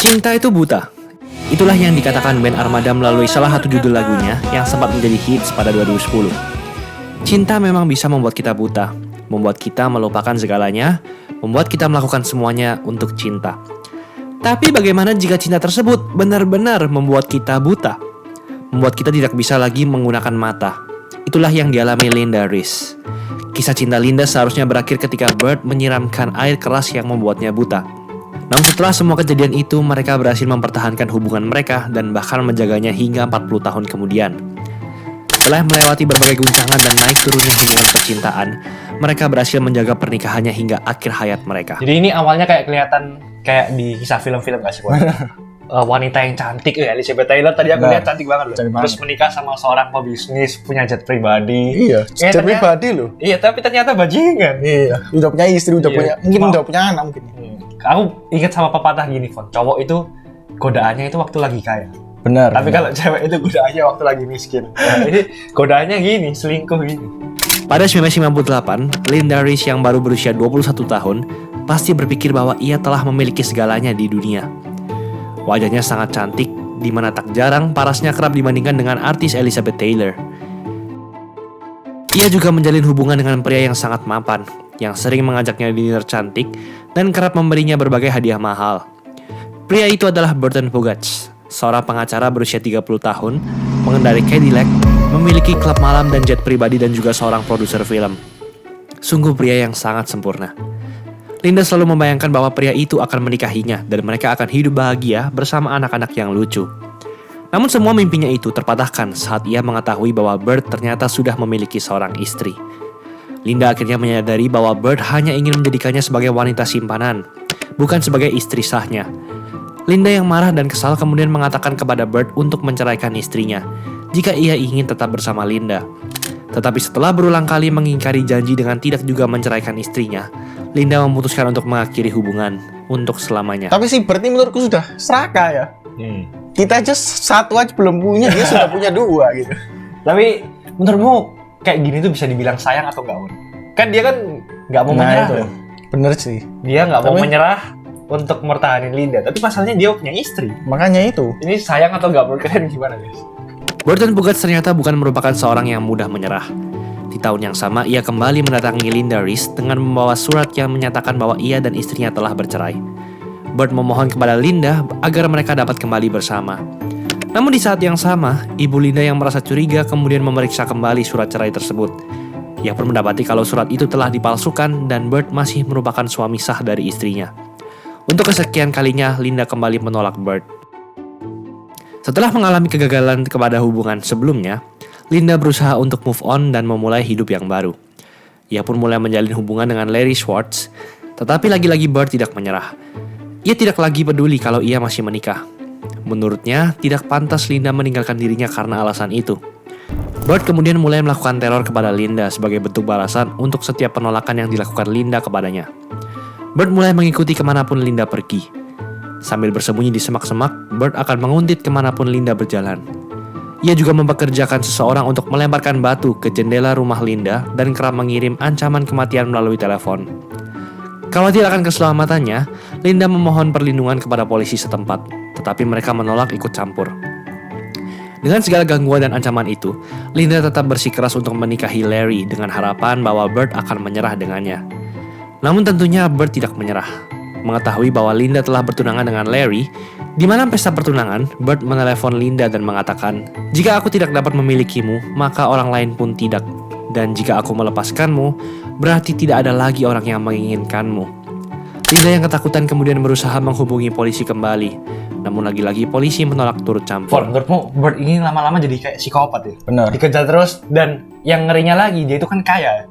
Cinta itu buta. Itulah yang dikatakan band Armada melalui salah satu judul lagunya yang sempat menjadi hits pada 2010. Cinta memang bisa membuat kita buta, membuat kita melupakan segalanya, membuat kita melakukan semuanya untuk cinta. Tapi bagaimana jika cinta tersebut benar-benar membuat kita buta? Membuat kita tidak bisa lagi menggunakan mata. Itulah yang dialami Linda Rice. Kisah cinta Linda seharusnya berakhir ketika Bert menyiramkan air keras yang membuatnya buta. Namun setelah semua kejadian itu, mereka berhasil mempertahankan hubungan mereka dan bahkan menjaganya hingga 40 tahun kemudian. Setelah melewati berbagai guncangan dan naik turunnya hubungan percintaan, mereka berhasil menjaga pernikahannya hingga akhir hayat mereka. Jadi ini awalnya kayak kelihatan kayak di kisah film-film gak sih? Wanita yang cantik, Elizabeth Taylor tadi aku lihat cantik banget loh. Terus menikah sama seorang pebisnis, punya jet pribadi. Iya, jet pribadi loh. Iya, tapi ternyata bajingan. Iya, udah punya istri, mungkin udah punya anak mungkin. Aku ingat sama pepatah gini, Fon. Cowok itu godaannya itu waktu lagi kaya. Benar. Tapi kalau cewek itu godaannya waktu lagi miskin. Nah, ini godaannya gini, selingkuh gini. Pada 1998, Linda Rice yang baru berusia 21 tahun pasti berpikir bahwa ia telah memiliki segalanya di dunia. Wajahnya sangat cantik, di mana tak jarang parasnya kerap dibandingkan dengan artis Elizabeth Taylor. Ia juga menjalin hubungan dengan pria yang sangat mapan, yang sering mengajaknya dinner cantik dan kerap memberinya berbagai hadiah mahal. Pria itu adalah Burton Pugatz, seorang pengacara berusia 30 tahun, mengendarai Cadillac, memiliki klub malam dan jet pribadi dan juga seorang produser film. Sungguh pria yang sangat sempurna. Linda selalu membayangkan bahwa pria itu akan menikahinya dan mereka akan hidup bahagia bersama anak-anak yang lucu. Namun semua mimpinya itu terpatahkan saat ia mengetahui bahwa Bert ternyata sudah memiliki seorang istri. Linda akhirnya menyadari bahwa Bert hanya ingin menjadikannya sebagai wanita simpanan, bukan sebagai istri sahnya. Linda yang marah dan kesal kemudian mengatakan kepada Bert untuk menceraikan istrinya, jika ia ingin tetap bersama Linda. Tetapi setelah berulang kali mengingkari janji dengan tidak juga menceraikan istrinya, Linda memutuskan untuk mengakhiri hubungan untuk selamanya. Tapi si Bert ini menurutku sudah serakah ya. Kita aja satu aja belum punya, dia sudah punya dua gitu. Tapi menurutmu kayak gini tuh bisa dibilang sayang atau enggak? Kan dia kan nggak mau menyerah. Itu. Bener sih. Dia nggak mau menyerah untuk mempertahankan Linda. Tapi masalahnya dia punya istri. Makanya itu. Ini sayang atau nggak? Menurut kalian gimana guys? Burton Pugatz ternyata bukan merupakan seorang yang mudah menyerah. Di tahun yang sama, ia kembali mendatangi Linda Rice dengan membawa surat yang menyatakan bahwa ia dan istrinya telah bercerai. Bert memohon kepada Linda agar mereka dapat kembali bersama. Namun di saat yang sama, ibu Linda yang merasa curiga kemudian memeriksa kembali surat cerai tersebut. Ia pun mendapati kalau surat itu telah dipalsukan dan Bert masih merupakan suami sah dari istrinya. Untuk kesekian kalinya, Linda kembali menolak Bert. Setelah mengalami kegagalan kepada hubungan sebelumnya, Linda berusaha untuk move on dan memulai hidup yang baru. Ia pun mulai menjalin hubungan dengan Larry Schwartz, tetapi lagi-lagi Bert tidak menyerah. Ia tidak lagi peduli kalau ia masih menikah. Menurutnya, tidak pantas Linda meninggalkan dirinya karena alasan itu. Bert kemudian mulai melakukan teror kepada Linda sebagai bentuk balasan untuk setiap penolakan yang dilakukan Linda kepadanya. Bert mulai mengikuti kemanapun Linda pergi. Sambil bersembunyi di semak-semak, Bert akan menguntit kemanapun Linda berjalan. Ia juga mempekerjakan seseorang untuk melemparkan batu ke jendela rumah Linda dan kerap mengirim ancaman kematian melalui telepon. Khawatir akan keselamatannya, Linda memohon perlindungan kepada polisi setempat, tetapi mereka menolak ikut campur. Dengan segala gangguan dan ancaman itu, Linda tetap bersikeras untuk menikahi Larry dengan harapan bahwa Bert akan menyerah dengannya. Namun tentunya Bert tidak menyerah. Mengetahui bahwa Linda telah bertunangan dengan Larry, di malam pesta pertunangan, Bert menelepon Linda dan mengatakan, "Jika aku tidak dapat memilikimu, maka orang lain pun tidak. Dan jika aku melepaskanmu, berarti tidak ada lagi orang yang menginginkanmu." Linda yang ketakutan kemudian berusaha menghubungi polisi kembali. Namun lagi-lagi polisi menolak turut campur. Menurutmu Bert ini lama-lama jadi kayak psikopat ya? Benar. Dikejar terus dan yang ngerinya lagi dia itu kan kaya.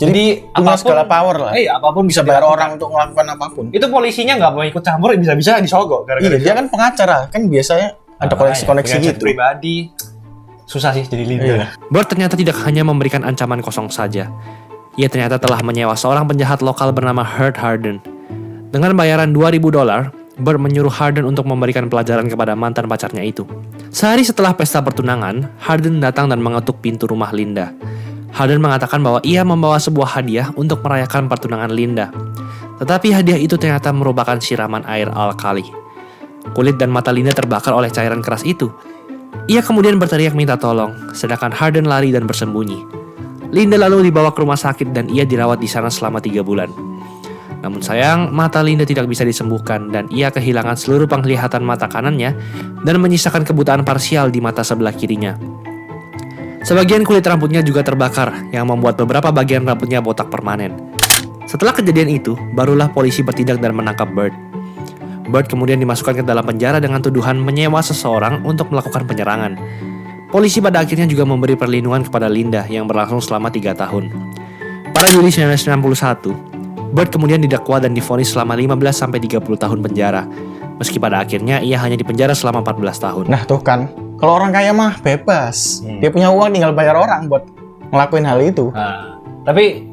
Jadi punya segala power lah. Apapun bisa bayar orang untuk melakukan apapun. Itu polisinya nggak mau ikut campur, bisa-bisa disogok gara-gara dia kan pengacara, kan biasanya ada koneksi-koneksi gitu. Pribadi susah sih jadi Linda. Bert ternyata tidak hanya memberikan ancaman kosong saja. Ia ternyata telah menyewa seorang penjahat lokal bernama Hurt Harden. Dengan bayaran $2.000, Bert menyuruh Harden untuk memberikan pelajaran kepada mantan pacarnya itu. Sehari setelah pesta pertunangan, Harden datang dan mengetuk pintu rumah Linda. Harden mengatakan bahwa ia membawa sebuah hadiah untuk merayakan pertunangan Linda. Tetapi hadiah itu ternyata merupakan siraman air alkali. Kulit dan mata Linda terbakar oleh cairan keras itu. Ia kemudian berteriak minta tolong, sedangkan Harden lari dan bersembunyi. Linda lalu dibawa ke rumah sakit dan ia dirawat di sana selama 3 bulan. Namun sayang, mata Linda tidak bisa disembuhkan dan ia kehilangan seluruh penglihatan mata kanannya dan menyisakan kebutaan parsial di mata sebelah kirinya. Sebagian kulit rambutnya juga terbakar yang membuat beberapa bagian rambutnya botak permanen. Setelah kejadian itu, barulah polisi bertindak dan menangkap Bird. Bird kemudian dimasukkan ke dalam penjara dengan tuduhan menyewa seseorang untuk melakukan penyerangan. Polisi pada akhirnya juga memberi perlindungan kepada Linda yang berlangsung selama 3 tahun. Pada Juli 1991, Bird kemudian didakwa dan divonis selama 15-30 tahun penjara. Meski pada akhirnya ia hanya dipenjara selama 14 tahun. Nah tuh kan, kalau orang kaya mah bebas. Dia punya uang tinggal bayar orang buat ngelakuin hal itu. Nah, tapi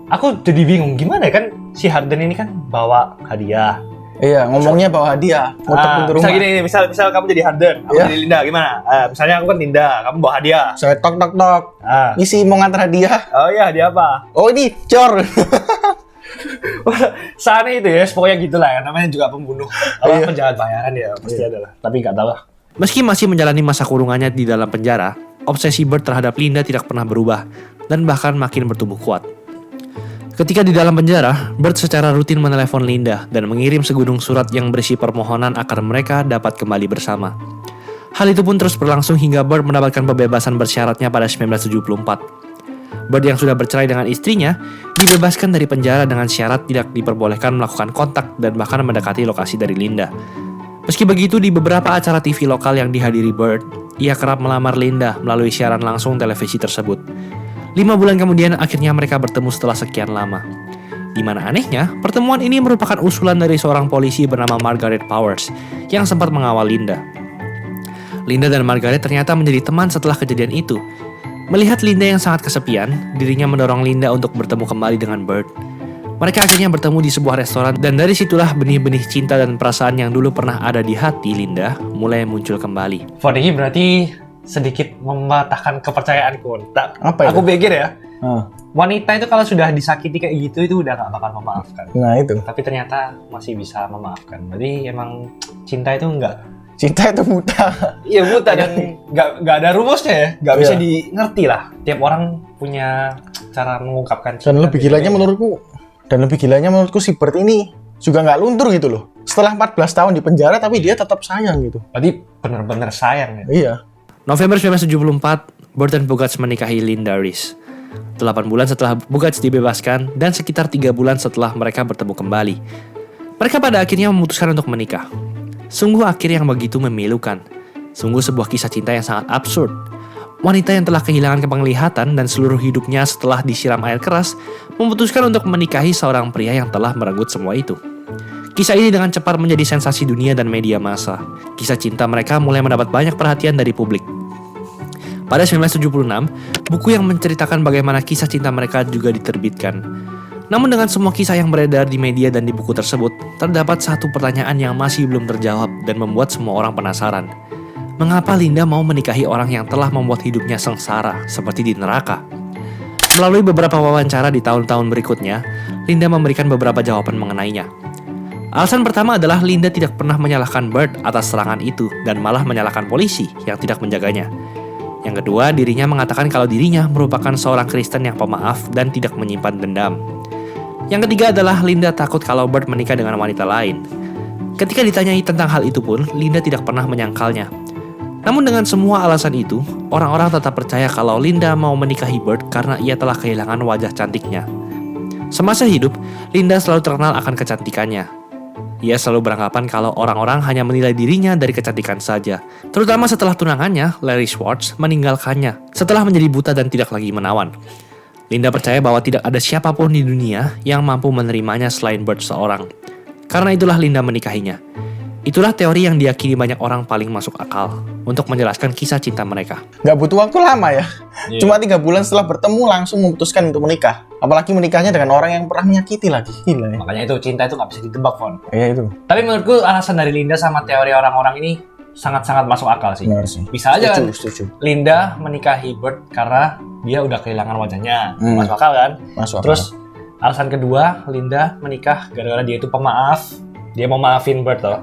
aku jadi bingung gimana ya, kan si Harden ini kan bawa hadiah. Iya, ngomongnya bawa hadiah. Ngutuk pintu Misal rumah. gini, misal kamu jadi Harden, aku Iya. jadi Linda, gimana? Misalnya aku kan Linda, kamu bawa hadiah. Saya tok tok tok. Ah. Isi mau ngantar hadiah. Oh iya, hadiah apa? Oh ini, cor. Seaneh itu ya, pokoknya gitulah ya. Namanya juga pembunuh, Iya. penjahat bayaran ya, pasti ada lah. Tapi nggak tahu lah. Meski masih menjalani masa kurungannya di dalam penjara, obsesi Bird terhadap Linda tidak pernah berubah dan bahkan makin bertumbuh kuat. Ketika di dalam penjara, Bird secara rutin menelepon Linda dan mengirim segunung surat yang berisi permohonan agar mereka dapat kembali bersama. Hal itu pun terus berlangsung hingga Bird mendapatkan pembebasan bersyaratnya pada 1974. Bird yang sudah bercerai dengan istrinya dibebaskan dari penjara dengan syarat tidak diperbolehkan melakukan kontak dan bahkan mendekati lokasi dari Linda. Meski begitu, di beberapa acara TV lokal yang dihadiri Bird, ia kerap melamar Linda melalui siaran langsung televisi tersebut. 5 bulan kemudian akhirnya mereka bertemu setelah sekian lama. Di mana anehnya, pertemuan ini merupakan usulan dari seorang polisi bernama Margaret Powers yang sempat mengawal Linda. Linda dan Margaret ternyata menjadi teman setelah kejadian itu. Melihat Linda yang sangat kesepian, dirinya mendorong Linda untuk bertemu kembali dengan Bird. Mereka akhirnya bertemu di sebuah restoran dan dari situlah benih-benih cinta dan perasaan yang dulu pernah ada di hati Linda mulai muncul kembali. Fodeki berarti sedikit mematahkan kepercayaanku. Apa itu? Aku pikir ya, wanita itu kalau sudah disakiti kayak gitu itu udah nggak bakal memaafkan. Nah itu. Tapi ternyata masih bisa memaafkan. Berarti emang cinta itu nggak. Cinta itu buta. Iya buta dan nggak ada rumusnya ya, nggak bisa Iya. dimengerti lah. Tiap orang punya cara mengungkapkan cinta. Dan lebih gilanya menurutku si Bird ini juga nggak luntur gitu loh. Setelah 14 tahun di penjara tapi dia tetap sayang gitu. Berarti bener-bener sayang ya. Iya. November 1974, Bird dan Bugats menikahi Linda Reese. 8 bulan setelah Bugats dibebaskan dan sekitar 3 bulan setelah mereka bertemu kembali. Mereka pada akhirnya memutuskan untuk menikah. Sungguh akhir yang begitu memilukan. Sungguh sebuah kisah cinta yang sangat absurd. Wanita yang telah kehilangan penglihatan dan seluruh hidupnya setelah disiram air keras memutuskan untuk menikahi seorang pria yang telah merenggut semua itu. Kisah ini dengan cepat menjadi sensasi dunia dan media massa. Kisah cinta mereka mulai mendapat banyak perhatian dari publik. Pada 1976, buku yang menceritakan bagaimana kisah cinta mereka juga diterbitkan. Namun dengan semua kisah yang beredar di media dan di buku tersebut, terdapat satu pertanyaan yang masih belum terjawab dan membuat semua orang penasaran. Mengapa Linda mau menikahi orang yang telah membuat hidupnya sengsara seperti di neraka? Melalui beberapa wawancara di tahun-tahun berikutnya, Linda memberikan beberapa jawaban mengenainya. Alasan pertama adalah Linda tidak pernah menyalahkan Bird atas serangan itu dan malah menyalahkan polisi yang tidak menjaganya. Yang kedua, dirinya mengatakan kalau dirinya merupakan seorang Kristen yang pemaaf dan tidak menyimpan dendam. Yang ketiga adalah Linda takut kalau Bird menikah dengan wanita lain. Ketika ditanyai tentang hal itu pun, Linda tidak pernah menyangkalnya. Namun dengan semua alasan itu, orang-orang tetap percaya kalau Linda mau menikahi Bird karena ia telah kehilangan wajah cantiknya. Semasa hidup, Linda selalu terkenal akan kecantikannya. Ia selalu beranggapan kalau orang-orang hanya menilai dirinya dari kecantikan saja. Terutama setelah tunangannya, Larry Schwartz, meninggalkannya setelah menjadi buta dan tidak lagi menawan. Linda percaya bahwa tidak ada siapapun di dunia yang mampu menerimanya selain Bird seorang. Karena itulah Linda menikahinya. Itulah teori yang diyakini banyak orang paling masuk akal untuk menjelaskan kisah cinta mereka. Nggak butuh waktu lama ya. Iya. Cuma 3 bulan setelah bertemu langsung memutuskan untuk menikah. Apalagi menikahnya dengan orang yang pernah menyakiti lagi. Gila ya. Makanya itu cinta itu nggak bisa ditebak, Fon. Iya itu. Tapi menurutku alasan dari Linda sama teori orang-orang ini sangat-sangat masuk akal sih. Benar sih. Bisa aja kan Setuju. Linda menikahi Bird karena dia udah kehilangan wajahnya. Hmm. Masuk akal kan? Masuk akal. Terus alasan kedua, Linda menikah gara-gara dia itu pemaaf dia mau maafin Bert loh.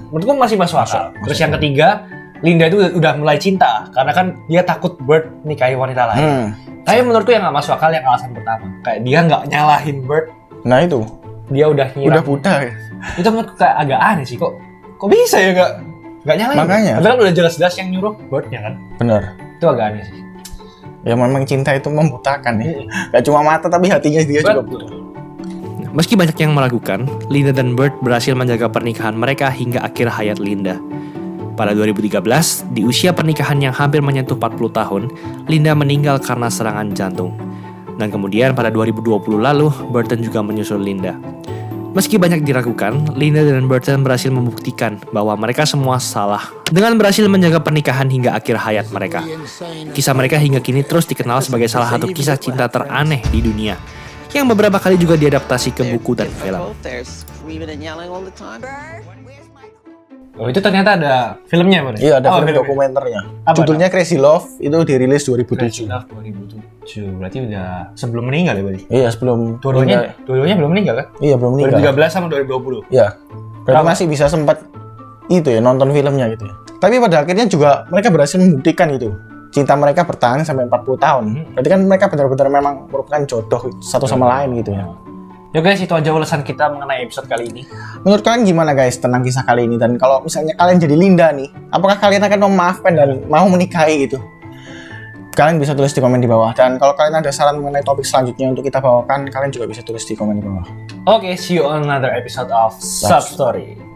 Menurutku masih masuk akal. Terus yang ketiga, Linda itu udah mulai cinta karena kan dia takut Bert nikahi wanita lain. Tapi menurutku yang nggak masuk akal yang alasan pertama, kayak dia nggak nyalahin Bert. Nah itu, dia udah nyiram. udah buta ya. Itu menurutku kayak agak aneh sih, kok bisa ya nggak nyalahin. Makanya. Padahal kan udah jelas-jelas yang nyuruh Bertnya kan. Bener. Itu agak aneh sih. Ya memang cinta itu membutakan ya. Gak cuma mata tapi hatinya dia juga buta. Meski banyak yang meragukan, Linda dan Bert berhasil menjaga pernikahan mereka hingga akhir hayat Linda. Pada 2013, di usia pernikahan yang hampir menyentuh 40 tahun, Linda meninggal karena serangan jantung. Dan kemudian pada 2020 lalu, Burton juga menyusul Linda. Meski banyak diragukan, Linda dan Burton berhasil membuktikan bahwa mereka semua salah dengan berhasil menjaga pernikahan hingga akhir hayat mereka. Kisah mereka hingga kini terus dikenal sebagai salah satu kisah cinta teraneh di dunia, yang beberapa kali juga diadaptasi ke buku dan film. Oh itu ternyata ada filmnya Bang? Iya ada film dokumenternya. Judulnya Crazy Love, itu dirilis 2007. Crazy Love 2007, berarti udah sebelum meninggal ya berarti? Iya sebelum Dua-duanya belum meninggal kan? Iya belum meninggal. 2013 sama 2020. Iya. Berarti masih bisa sempat itu ya nonton filmnya gitu ya. Tapi pada akhirnya juga mereka berhasil membuktikan itu. Cinta mereka bertahan sampai 40 tahun. Berarti kan mereka benar-benar memang merupakan jodoh satu sama lain gitu ya. Ya guys, itu aja ulasan kita mengenai episode kali ini. Menurut kalian gimana guys tentang kisah kali ini? Dan kalau misalnya kalian jadi Linda nih, apakah kalian akan memaafkan dan mau menikahi gitu? Kalian bisa tulis di komen di bawah. Dan kalau kalian ada saran mengenai topik selanjutnya untuk kita bawakan, kalian juga bisa tulis di komen di bawah. Oke, see you on another episode of Sub Story.